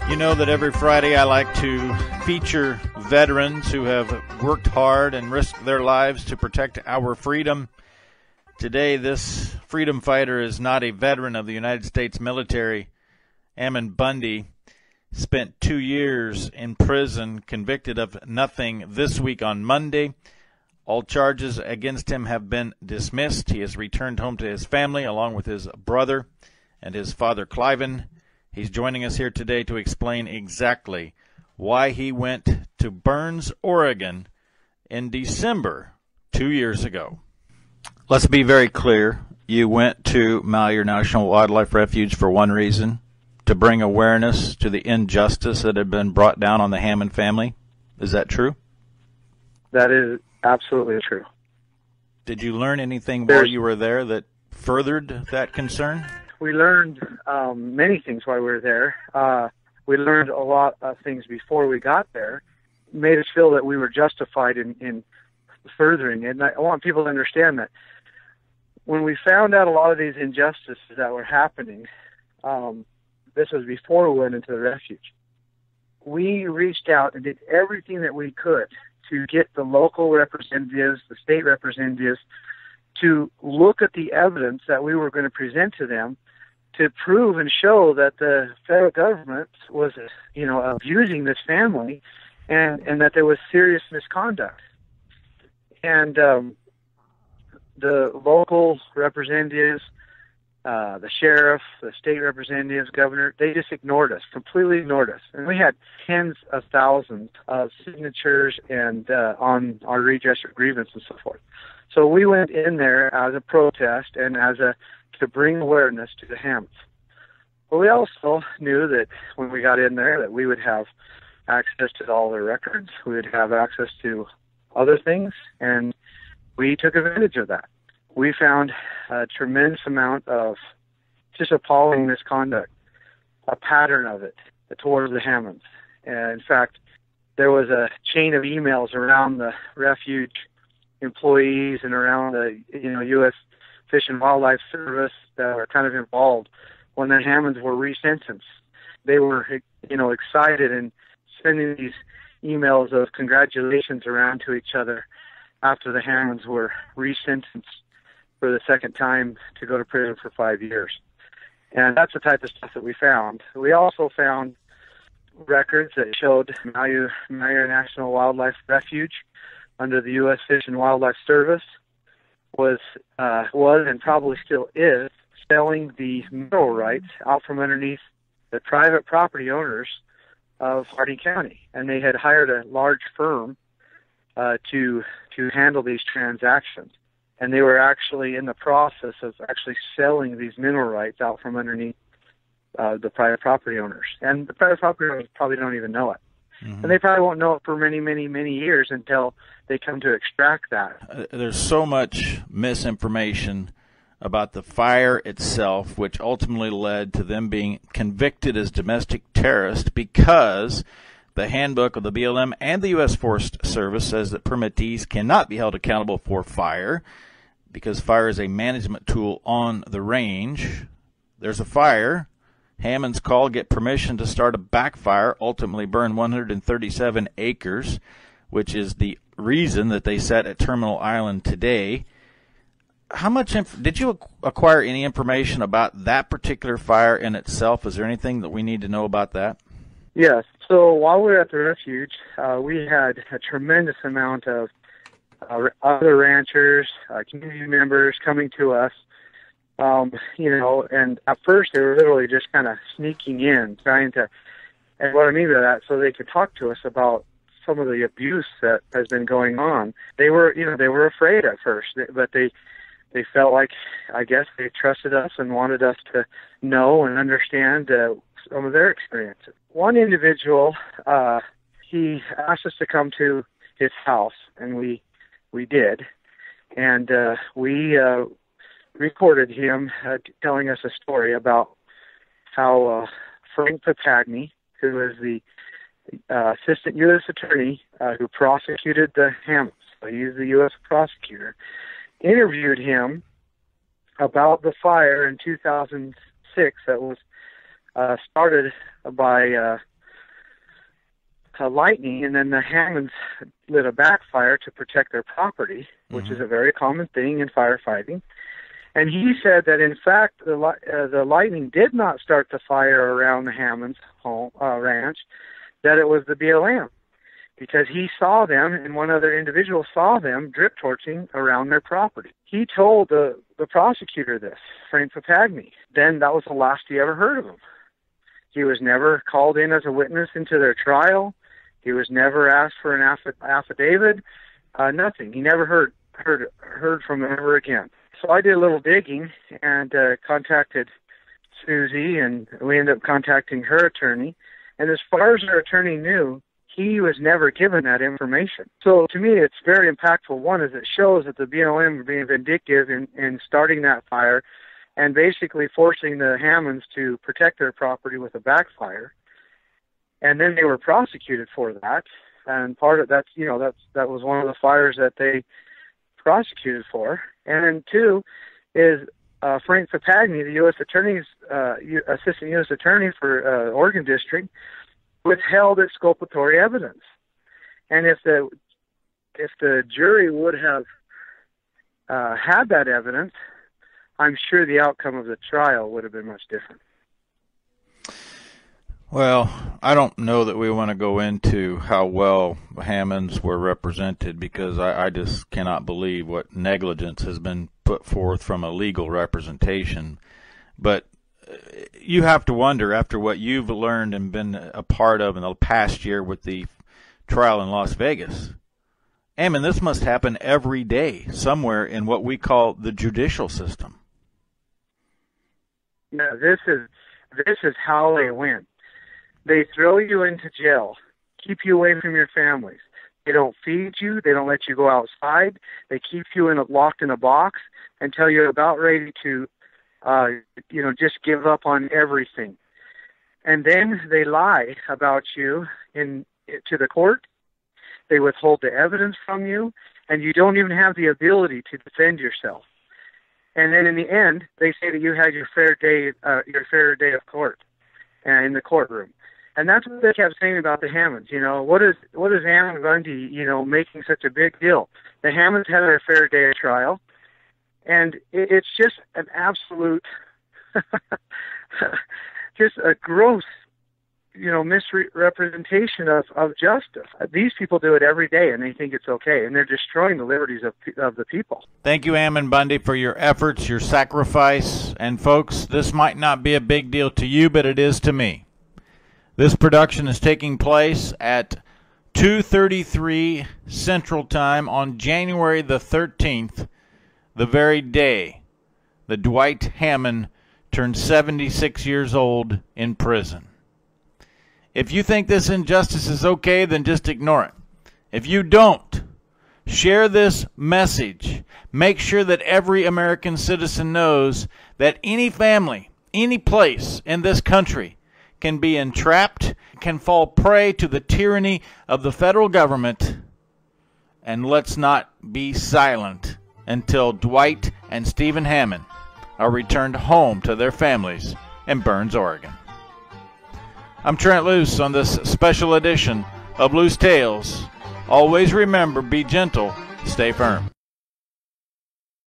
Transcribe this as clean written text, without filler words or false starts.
You know that every Friday I like to feature veterans who have worked hard and risked their lives to protect our freedom. Today, this freedom fighter is not a veteran of the United States military. Ammon Bundy spent 2 years in prison, convicted of nothing this week on Monday. All charges against him have been dismissed. He has returned home to his family along with his brother and his father, Cliven. He's joining us here today to explain exactly why he went to Burns, Oregon in December 2 years ago. Let's be very clear. You went to Malheur National Wildlife Refuge for one reason, to bring awareness to the injustice that had been brought down on the Hammond family. Is that true? That is absolutely true. Did you learn anything while you were there that furthered that concern? We learned many things while we were there. We learned a lot of things before we got there. It made us feel that we were justified in furthering it. And I want people to understand that when we found out a lot of these injustices that were happening, this was before we went into the refuge, we reached out and did everything that we could to get the local representatives, the state representatives, to look at the evidence that we were going to present to them to prove and show that the federal government was, abusing this family and that there was serious misconduct. And the local representatives, the sheriff, the state representatives, governor, they just ignored us, completely ignored us. And we had tens of thousands of signatures and on our redress of grievance and so forth. So we went in there as a protest and to bring awareness to the Hammonds. But we also knew that when we got in there that we would have access to all their records, we would have access to other things, and we took advantage of that. We found a tremendous amount of just appalling misconduct, a pattern of it towards the Hammonds. And in fact, there was a chain of emails around the refuge employees and around the U.S. Fish and Wildlife Service that were kind of involved when the Hammonds were resentenced. They were, excited and sending these emails of congratulations around to each other after the Hammonds were resentenced for the second time to go to prison for 5 years. And that's the type of stuff that we found. We also found records that showed Malheur National Wildlife Refuge under the U.S. Fish and Wildlife Service was and probably still is selling the mineral rights out from underneath the private property owners of Harding County. And they had hired a large firm to handle these transactions. And they were actually in the process of actually selling these mineral rights out from underneath the private property owners. And the private property owners probably don't even know it. Mm-hmm. And they probably won't know it for many, many, many years until they come to extract that. There's so much misinformation about the fire itself, which ultimately led to them being convicted as domestic terrorists because the handbook of the BLM and the U.S. Forest Service says that permittees cannot be held accountable for fire because fire is a management tool on the range. There's a fire. Hammonds call, get permission to start a backfire, ultimately burn 137 acres, which is the reason that they sat at Terminal Island today. How much did you acquire any information about that particular fire in itself? Is there anything that we need to know about that? Yes. So while we were at the refuge, we had a tremendous amount of other ranchers, community members coming to us. And at first they were literally just kind of sneaking in, trying to, and what I mean by that, so they could talk to us about some of the abuse that has been going on. They were afraid at first, but they felt like, I guess, they trusted us and wanted us to know and understand some of their experiences. One individual, he asked us to come to his house, and we did, and we recorded him telling us a story about how Frank Papagni, who is the assistant U.S. attorney who prosecuted the Hammonds, so he's the U.S. prosecutor, interviewed him about the fire in 2006 that was started by lightning, and then the Hammonds lit a backfire to protect their property, which is a very common thing in firefighting. And he said that, in fact, the lightning did not start the fire around the Hammonds' home ranch, that it was the BLM, because he saw them, and one other individual saw them drip torching around their property. He told the prosecutor this, Frank Papagni. Then that was the last he ever heard of him. He was never called in as a witness into their trial. He was never asked for an affidavit. Nothing. He never heard from them ever again. So I did a little digging and contacted Susie, and we ended up contacting her attorney. And as far as her attorney knew, he was never given that information. So to me, it's very impactful. One is it shows that the BLM are being vindictive in starting that fire and basically forcing the Hammonds to protect their property with a backfire. And then they were prosecuted for that. And part of that was one of the fires that they prosecuted for. And then two is Frank Papagni, the U.S. Attorney's Assistant U.S. Attorney for Oregon District, withheld exculpatory evidence. And if the jury would have had that evidence, I'm sure the outcome of the trial would have been much different. Well, I don't know that we want to go into how well Hammonds were represented, because I just cannot believe what negligence has been put forth from a legal representation. But you have to wonder, after what you've learned and been a part of in the past year with the trial in Las Vegas, Ammon, this must happen every day somewhere in what we call the judicial system. Yeah, this is how they win. They throw you into jail, keep you away from your families. They don't feed you. They don't let you go outside. They keep you locked in a box until you're about ready to, just give up on everything. And then they lie about you to the court. They withhold the evidence from you, and you don't even have the ability to defend yourself. And then in the end, they say that you had your fair day of court in the courtroom. And that's what they kept saying about the Hammonds. What is Ammon Bundy, making such a big deal? The Hammonds had their fair day of trial, and it's just an absolute, just a gross, misrepresentation of justice. These people do it every day, and they think it's okay, and they're destroying the liberties of the people. Thank you, Ammon Bundy, for your efforts, your sacrifice. And folks, this might not be a big deal to you, but it is to me. This production is taking place at 2:33 Central Time on January the 13th, the very day that Dwight Hammond turned 76 years old in prison. If you think this injustice is okay, then just ignore it. If you don't, share this message. Make sure that every American citizen knows that any family, any place in this country can be entrapped, can fall prey to the tyranny of the federal government. And let's not be silent until Dwight and Steven Hammond are returned home to their families in Burns, Oregon. I'm Trent Loos on this special edition of Loos Tales. Always remember, be gentle, stay firm.